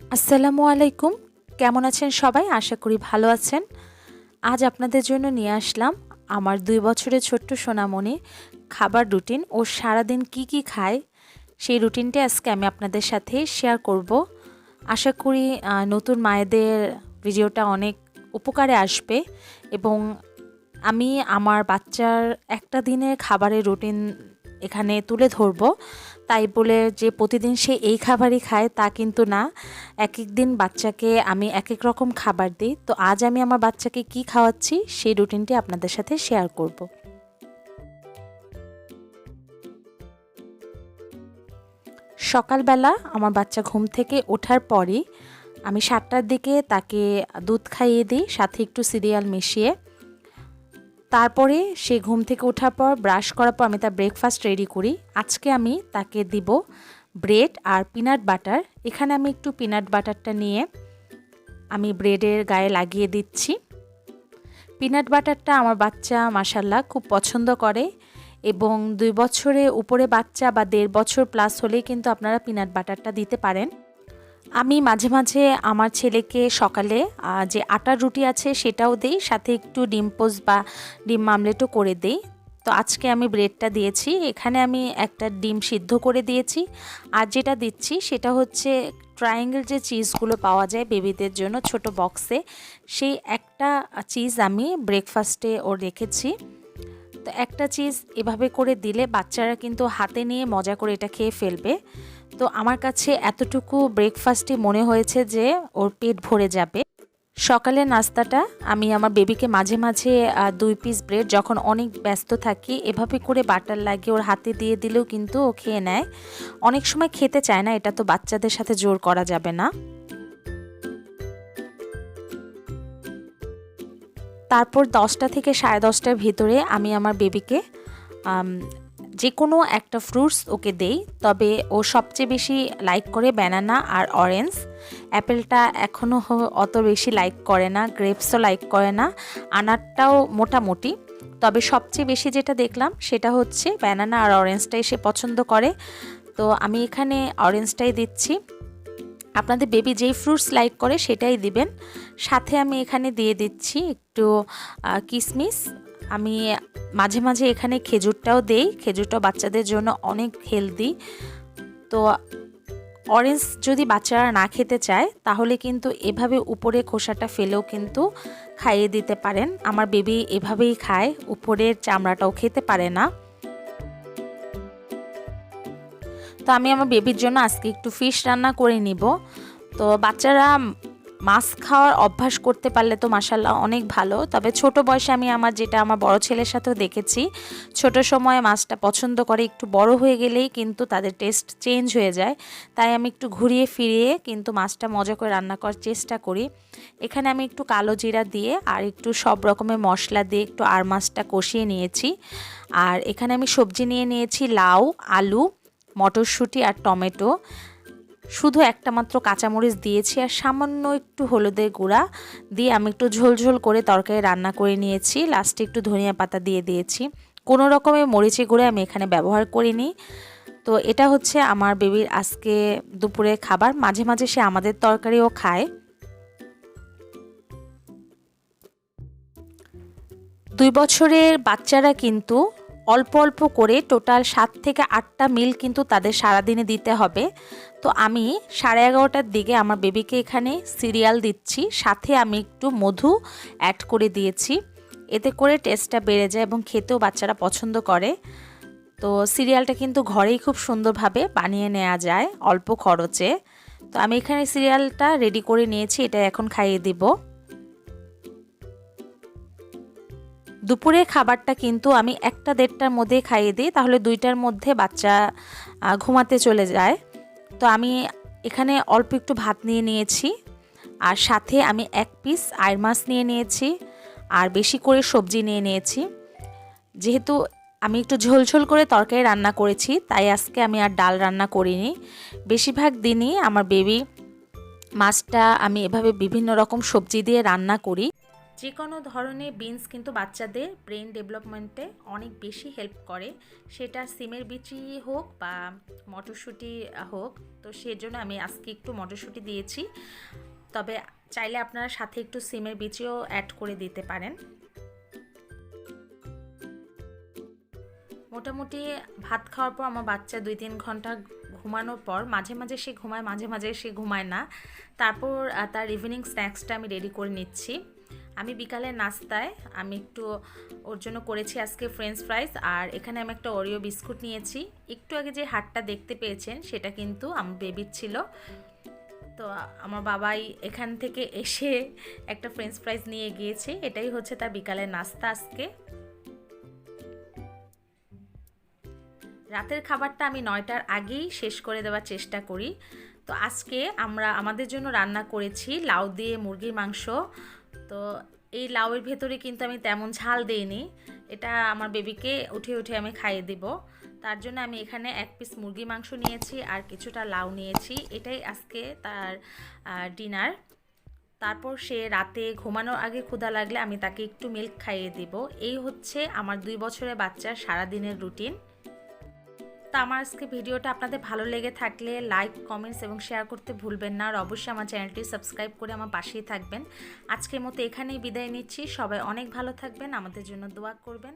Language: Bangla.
আসসালামু আলাইকুম। কেমন আছেন সবাই? আশা করি ভালো আছেন। আজ আপনাদের জন্য নিয়ে আসলাম আমার ২ বছরের ছোট্ট সোনামণির খাবার রুটিন। ও সারাদিন কি কি খায় সেই রুটিনটা আজকে আমি আপনাদের সাথে শেয়ার করব। আশা করি নতুন মায়েদের ভিডিওটা অনেক উপকারে আসবে এবং আমি আমার বাচ্চার একটা দিনের খাবারের রুটিন এখানে তুলে ধরবো। তাই বলে যে প্রতিদিন সে এই খাবারই খায় তা কিন্তু না। একেক দিন বাচ্চাকে আমি একেক রকম খাবার দিই। তো আজ আমি আমার বাচ্চাকে কি খাওয়াচ্ছি সেই রুটিনটি আপনাদের সাথে শেয়ার করব। সকালবেলা আমার বাচ্চা ঘুম থেকে ওঠার পরই আমি ৭টার দিকে তাকে দুধ খাইয়ে দিই, সাথে একটু সিরিয়াল মিশিয়ে। তারপরে সে ঘুম থেকে ওঠার পর ব্রাশ করার পর আমি তার ব্রেকফাস্ট রেডি করি। আজকে আমি তাকে দিব ব্রেড আর পিনাট বাটার। এখানে আমি একটু পিনাট বাটারটা নিয়ে আমি ব্রেডের গায়ে লাগিয়ে দিচ্ছি। পিনাট বাটারটা আমার বাচ্চা মাশাল্লাহ খুব পছন্দ করে এবং ২ বছরের উপরে বাচ্চা বা ১.৫ বছর প্লাস হলেই কিন্তু আপনারা পিনাট বাটারটা দিতে পারেন। আমি মাঝে মাঝে আমার ছেলেকে সকালে যে আটার রুটি আছে সেটাও দেই, সাথে একটু ডিম পোস্ট বা ডিম মামলেটও করে দেই। তো আজকে আমি ব্রেডটা দিয়েছি। এখানে আমি একটা ডিম সিদ্ধ করে দিয়েছি। আর যেটা দিচ্ছি সেটা হচ্ছে ট্রায়াঙ্গেল যে চিজগুলো পাওয়া যায় বেবিদের জন্য ছোট বক্সে, সেই একটা চিজ আমি ব্রেকফাস্টে ওর রেখেছি। তো একটা চিজ এভাবে করে দিলে বাচ্চারা কিন্তু হাতে নিয়ে মজা করে এটা খেয়ে ফেলবে। তো আমার কাছে এতটুকু ব্রেকফাস্টই মনে হয়েছে যে ওর পেট ভরে যাবে। সকালের নাস্তাটা আমি আমার বেবিকে মাঝে মাঝে ২ পিস ব্রেড যখন অনেক ব্যস্ত থাকি এভাবে করে বাটার লাগিয়ে ওর হাতে দিয়ে দিলেও কিন্তু ও খেয়ে নেয়। অনেক সময় খেতে চায় না, এটা তো বাচ্চাদের সাথে জোর করা যাবে না। তারপর ১০টা থেকে ১০:৩০টার ভিতরে আমি আমার বেবিকে যে কোনো একটা ফ্রুটস ওকে দেই। তবে ও সবচেয়ে বেশি লাইক করে ব্যানানা আর অরেঞ্জ। অ্যাপেলটা এখনও অত বেশি লাইক করে না, গ্রেপসও লাইক করে না, আনারটাও মোটামুটি। তবে সবচেয়ে বেশি যেটা দেখলাম সেটা হচ্ছে ব্যানানা আর অরেঞ্জটাই সে পছন্দ করে। তো আমি এখানে অরেঞ্জটাই দিচ্ছি। আপনাদের বেবি যেই ফ্রুটস লাইক করে সেটাই দিবেন। সাথে আমি এখানে দিয়ে দিচ্ছি একটু কিশমিশ। আমি মাঝে মাঝে এখানে খেজুরটাও দেই, খেজুরটাও বাচ্চাদের জন্য অনেক হেলদি। তো অরেঞ্জ যদি বাচ্চারা না খেতে চায় তাহলে কিন্তু এভাবে উপরে খোসাটা ফেলেও কিন্তু খাইয়ে দিতে পারেন। আমার বেবি এভাবেই খায়, উপরের চামড়াটাও খেতে পারে না। তো আমি আমার বেবির জন্য আজকে একটু ফিশ রান্না করে নিব। তো বাচ্চারা মাছ খাওয়ার অভ্যাস করতে পারলে তো মাশাল্লাহ অনেক ভালো। তবে ছোট বয়সে আমি যেটা আমার বড় ছেলের সাথেও দেখেছি, ছোট সময়ে মাছটা পছন্দ করে, একটু বড় হয়ে গেলেই কিন্তু তাদের টেস্ট চেঞ্জ হয়ে যায়। তাই আমি একটু ঘুরিয়ে ফিরিয়ে কিন্তু মাছটা মজা করে রান্না করার চেষ্টা করি। এখানে আমি একটু কালো জিরা দিয়ে আর একটু সব রকমের মশলা দিয়ে একটু আর মাছটা কষিয়ে নিয়েছি। আর এখানে আমি সবজি নিয়ে নিয়েছি লাউ, আলু, মটরশুঁটি আর টমেটো। শুধু একটা মাত্র কাঁচামরিচ দিয়েছি আর সামান্য একটু হলুদের গুঁড়া দিয়ে আমি একটু ঝোলঝোল করে তরকারি রান্না করে নিয়েছি। লাস্টে একটু ধনিয়া পাতা দিয়ে দিয়েছি। কোনো রকমের মরিচের গুঁড়ো আমি এখানে ব্যবহার করিনি। তো এটা হচ্ছে আমার বেবির আজকে দুপুরের খাবার। মাঝে মাঝে সে আমাদের তরকারিও খায়। ২ বছরের বাচ্চারা কিন্তু অল্প অল্প করে টোটাল ৭ থেকে ৮টা মিল কিন্তু তাদের সারাদিনে দিতে হবে। তো আমি 11:30টার দিকে আমার বেবিকে এখানে সিরিয়াল দিচ্ছি, সাথে আমি একটু মধু অ্যাড করে দিয়েছি। এতে করে টেস্টটা বেড়ে যায় এবং খেতেও বাচ্চারা পছন্দ করে। তো সিরিয়ালটা কিন্তু ঘরেই খুব সুন্দরভাবে বানিয়ে নেওয়া যায় অল্প খরচে। তো আমি এখানে সিরিয়ালটা রেডি করে নিয়েছি, এটা এখন খাইয়ে দিব। দুপুরের খাবারটা কিন্তু আমি ১টা-১.৫টার মধ্যে খাইয়ে দিই, তাহলে ২টার মধ্যে বাচ্চা ঘুমাতে চলে যায়। তো আমি এখানে অল্প একটু ভাত নিয়ে নিয়েছি আর সাথে আমি ১ পিস আইর মাছ নিয়ে নিয়েছি আর বেশি করে সবজি নিয়ে নিয়েছি। যেহেতু আমি একটু ঝোলঝোল করে তরকারি রান্না করেছি তাই আজকে আমি আর ডাল রান্না করিনি। বেশিরভাগ দিনই আমার বেবি মাছটা আমি এভাবে বিভিন্ন রকম সবজি দিয়ে রান্না করি। যে কোনো ধরনের বিনস কিন্তু বাচ্চাদের ব্রেন ডেভেলপমেন্টে অনেক বেশি হেল্প করে, সেটা সিমের বিচি হোক বা মটরশুঁটি হোক। তো সেজন্য আমি আজকে একটু মটরশুঁটি দিয়েছি, তবে চাইলে আপনারা সাথে একটু সিমের বিচিও অ্যাড করে দিতে পারেন। মোটামুটি ভাত খাওয়ার পর আমার বাচ্চা 2-3 ঘন্টা ঘুমানোর পর মাঝে মাঝে সে ঘুমায়, মাঝে মাঝে সে ঘুমায় না। তারপর তার ইভিনিং স্ন্যাক্সটা আমি রেডি করে নিচ্ছি। আমি বিকালের নাস্তায় আমি একটু ওর জন্য করেছি আজকে ফ্রেঞ্চ ফ্রাইজ, আর এখানে আমি একটা ওরিও বিস্কুট নিয়েছি। একটু আগে যে হাটটা দেখতে পেয়েছেন সেটা কিন্তু আমার বেবির ছিল। তো আমার বাবাই এখান থেকে এসে একটা ফ্রেঞ্চ ফ্রাইজ নিয়ে গিয়েছে, এটাই হচ্ছে তার বিকালের নাস্তা আজকে। রাতের খাবারটা আমি 9টার আগেই শেষ করে দেওয়ার চেষ্টা করি। তো আজকে আমরা আমাদের জন্য রান্না করেছি লাউ দিয়ে মুরগির মাংস। তো এই লাউয়ের ভেতরে কিন্তু আমি তেমন ঝাল দেইনি, এটা আমার বেবিকে উঠে উঠে আমি খাইয়ে দিব। তার জন্য আমি এখানে 1 পিস মুরগি মাংস নিয়েছি আর কিছুটা লাউ নিয়েছি, এটাই আজকে তার ডিনার। তারপর সে রাতে ঘুমানোর আগে ক্ষুধা লাগলে আমি তাকে একটু মিল্ক খাইয়ে দিব। এই হচ্ছে আমার 2 বছরের বাচ্চার সারাদিনের রুটিন। তো আমার আজকে ভিডিওটা আপনাদের ভালো লেগে থাকলে লাইক, কমেন্টস এবং শেয়ার করতে ভুলবেন না, আর অবশ্যই আমার চ্যানেলটি সাবস্ক্রাইব করে আমার পাশেই থাকবেন। আজকের মতো এখানেই বিদায় নিচ্ছি। সবাই অনেক ভালো থাকবেন, আমাদের জন্য দোয়া করবেন।